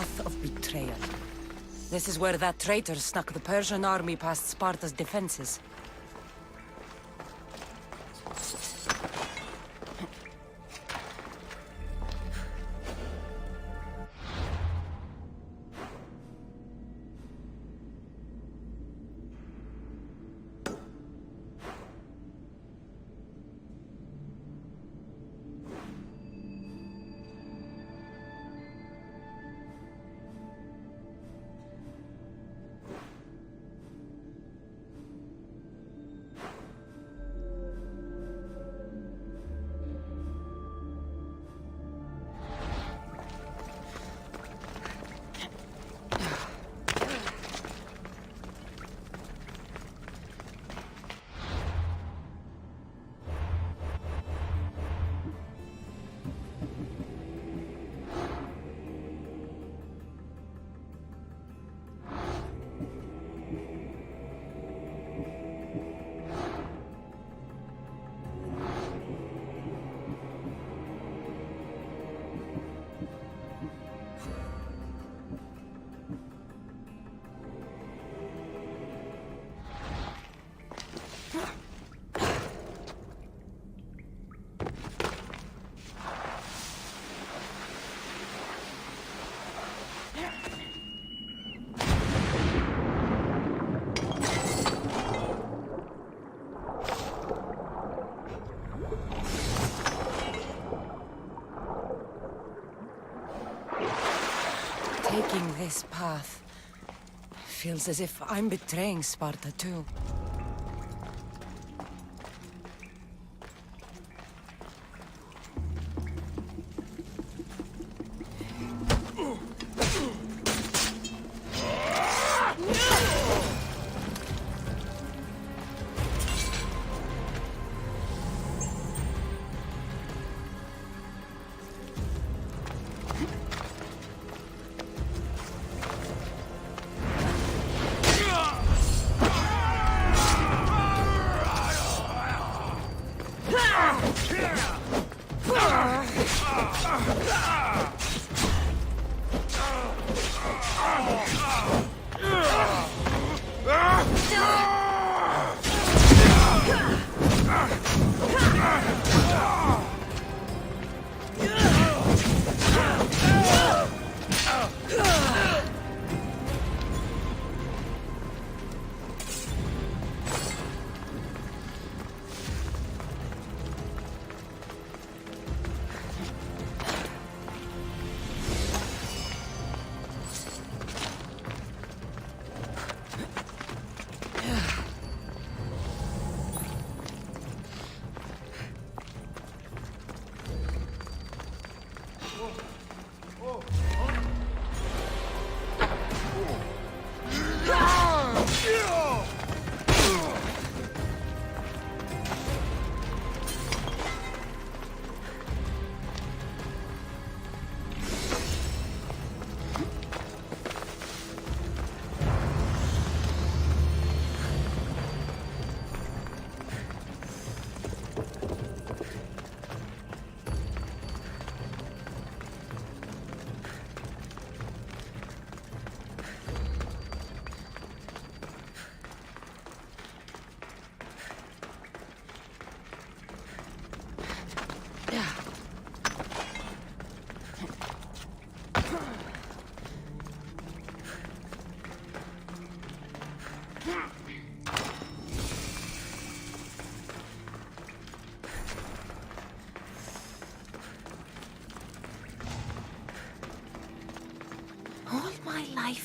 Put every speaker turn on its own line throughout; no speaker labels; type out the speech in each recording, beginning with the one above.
path of betrayal. This is where that traitor snuck the Persian army past Sparta's defenses. Taking this path feels as if I'm betraying Sparta too.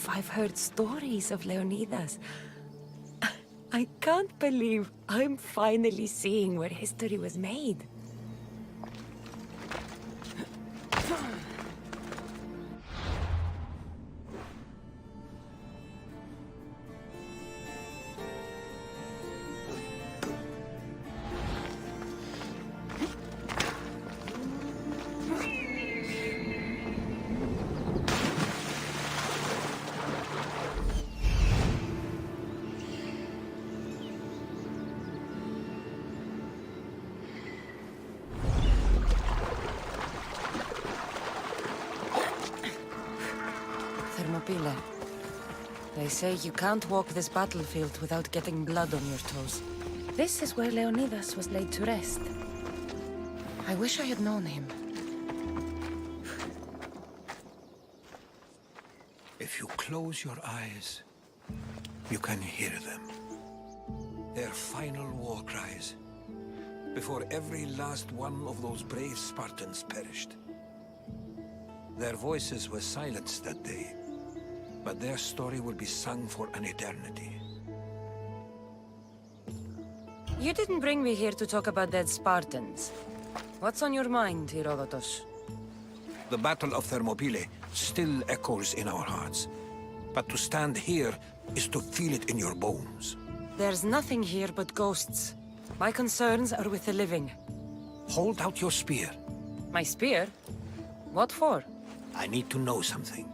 I've heard stories of Leonidas. I can't believe I'm finally seeing where history was made. Thermopylae. They say you can't walk this battlefield without getting blood on your toes. This is where Leonidas was laid to rest. I wish I had known him.
If you close your eyes, you can hear them. Their final war cries, before every last one of those brave Spartans perished. Their voices were silenced that day, but their story will be sung for an eternity.
You didn't bring me here to talk about dead Spartans. What's on your mind, Herodotus?
The Battle of Thermopylae still echoes in our hearts. But to stand here is to feel it in your bones.
There's nothing here but ghosts. My concerns are with the living.
Hold out your spear.
My spear? What for?
I need to know something.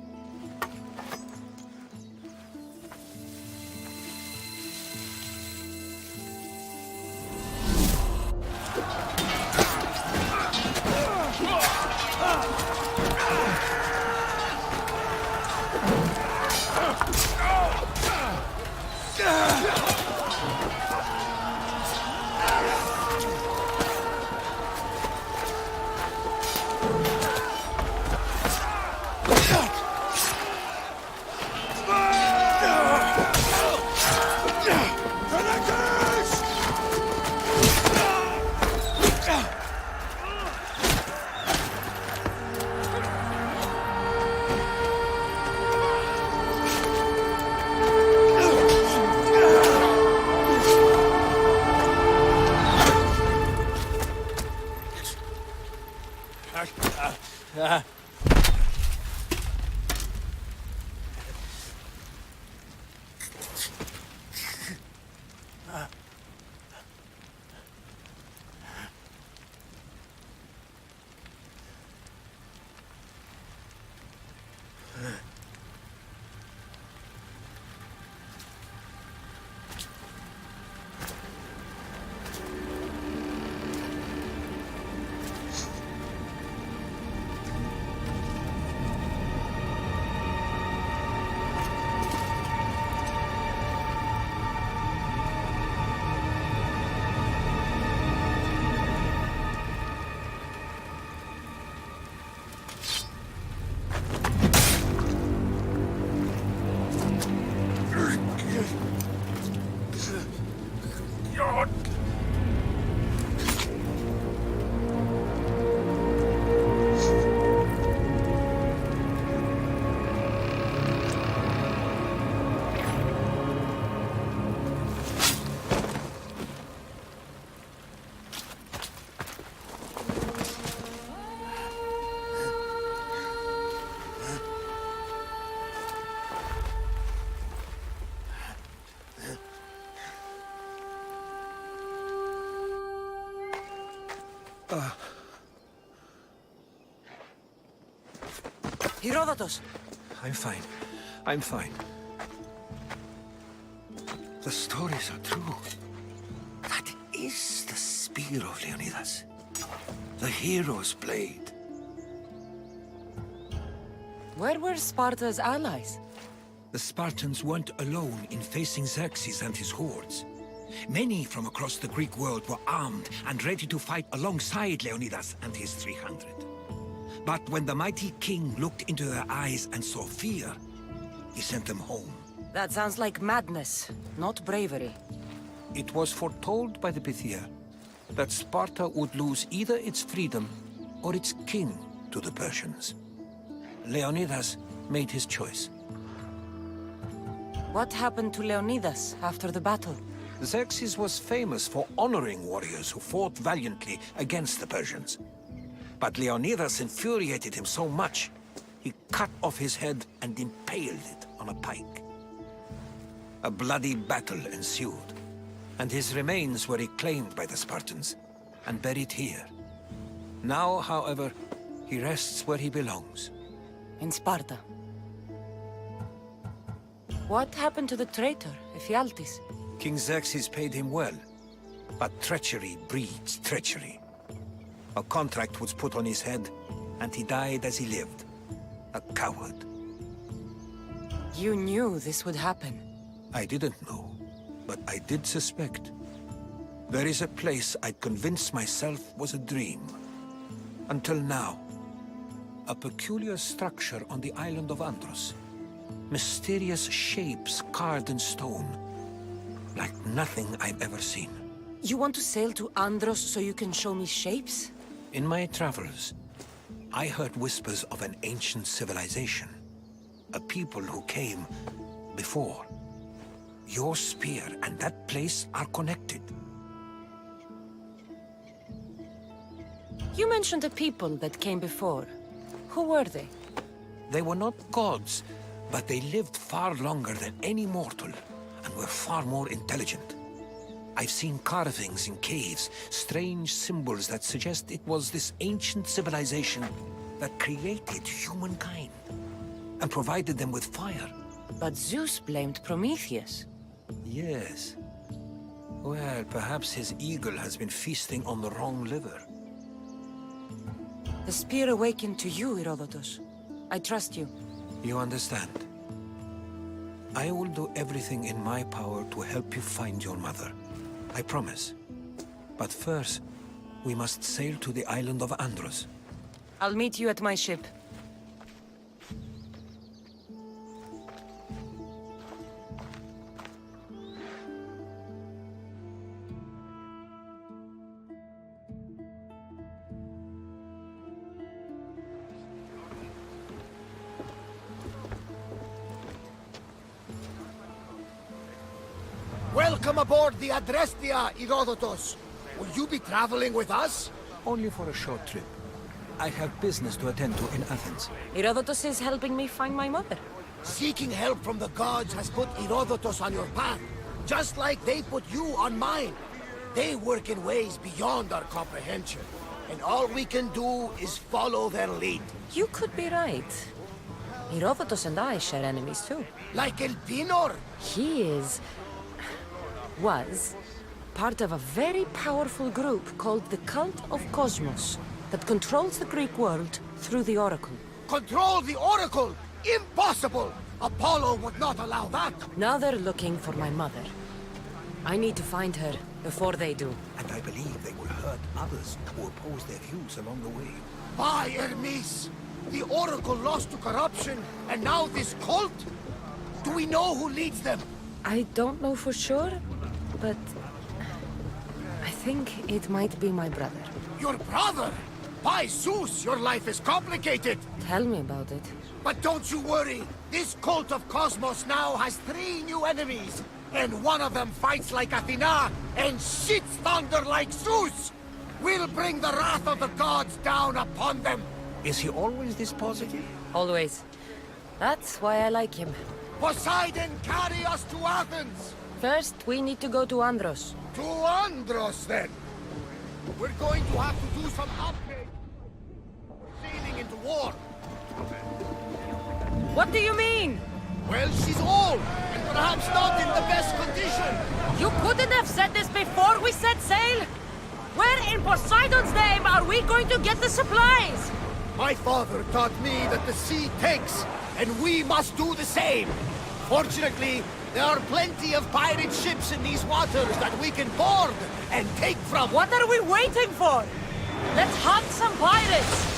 Herodotus!
I'm fine. I'm fine. The stories are true. That is the spear of Leonidas. The hero's blade.
Where were Sparta's allies?
The Spartans weren't alone in facing Xerxes and his hordes. Many from across the Greek world were armed and ready to fight alongside Leonidas and his 300. But when the mighty king looked into their eyes and saw fear, he sent them home.
That sounds like madness, not bravery.
It was foretold by the Pythia that Sparta would lose either its freedom or its king to the Persians. Leonidas made his choice.
What happened to Leonidas after the battle?
Xerxes was famous for honoring warriors who fought valiantly against the Persians. But Leonidas infuriated him so much, he cut off his head and impaled it on a pike. A bloody battle ensued, and his remains were reclaimed by the Spartans and buried here. Now, however, he rests where he belongs.
In Sparta. What happened to the traitor, Ephialtes?
King Xerxes paid him well, but treachery breeds treachery. A contract was put on his head, and he died as he lived. A coward.
You knew this would happen.
I didn't know, but I did suspect. There is a place I'd convinced myself was a dream. Until now. A peculiar structure on the island of Andros. Mysterious shapes carved in stone. Like nothing I've ever seen.
You want to sail to Andros so you can show me shapes?
In my travels, I heard whispers of an ancient civilization. A people who came before. Your spear and that place are connected.
You mentioned a people that came before. Who were they?
They were not gods, but they lived far longer than any mortal, and were far more intelligent. I've seen carvings in caves, strange symbols that suggest it was this ancient civilization that created humankind, and provided them with fire.
But Zeus blamed Prometheus.
Yes. Well, perhaps his eagle has been feasting on the wrong liver.
The spear awakened to you, Herodotus. I trust you.
You understand? I will do everything in my power to help you find your mother. I promise. But first, we must sail to the island of Andros.
I'll meet you at my ship.
Welcome aboard the Adrestia, Herodotus. Will you be traveling with us?
Only for a short trip. I have business to attend to in Athens.
Herodotus is helping me find my mother.
Seeking help from the gods has put Herodotus on your path, just like they put you on mine. They work in ways beyond our comprehension, and all we can do is follow their lead.
You could be right. Herodotus and I share enemies too.
Like Elpinor.
He was part of a very powerful group called the Cult of Cosmos that controls the Greek world through the Oracle.
Control the Oracle! Impossible! Apollo would not allow that!
Now they're looking for my mother. I need to find her before they do.
And I believe they will hurt others who oppose their views along the way.
By Hermes! The Oracle lost to corruption, and now this cult? Do we know who leads them?
I don't know for sure, but I think it might be my brother.
Your brother? By Zeus, your life is complicated!
Tell me about it.
But don't you worry! This cult of Cosmos now has 3 new enemies! And one of them fights like Athena and shits thunder like Zeus! We'll bring the wrath of the gods down upon them!
Is he always this positive?
Always. That's why I like him.
Poseidon, carry us to Athens!
First, we need to go to Andros.
To Andros, then! We're going to have to do some upgrades. We're sailing into war.
What do you mean?
Well, she's old, and perhaps not in the best condition.
You couldn't have said this before we set sail? Where in Poseidon's name are we going to get the supplies?
My father taught me that the sea takes, and we must do the same. Fortunately, there are plenty of pirate ships in these waters that we can board and take from.
What are we waiting for? Let's hunt some pirates!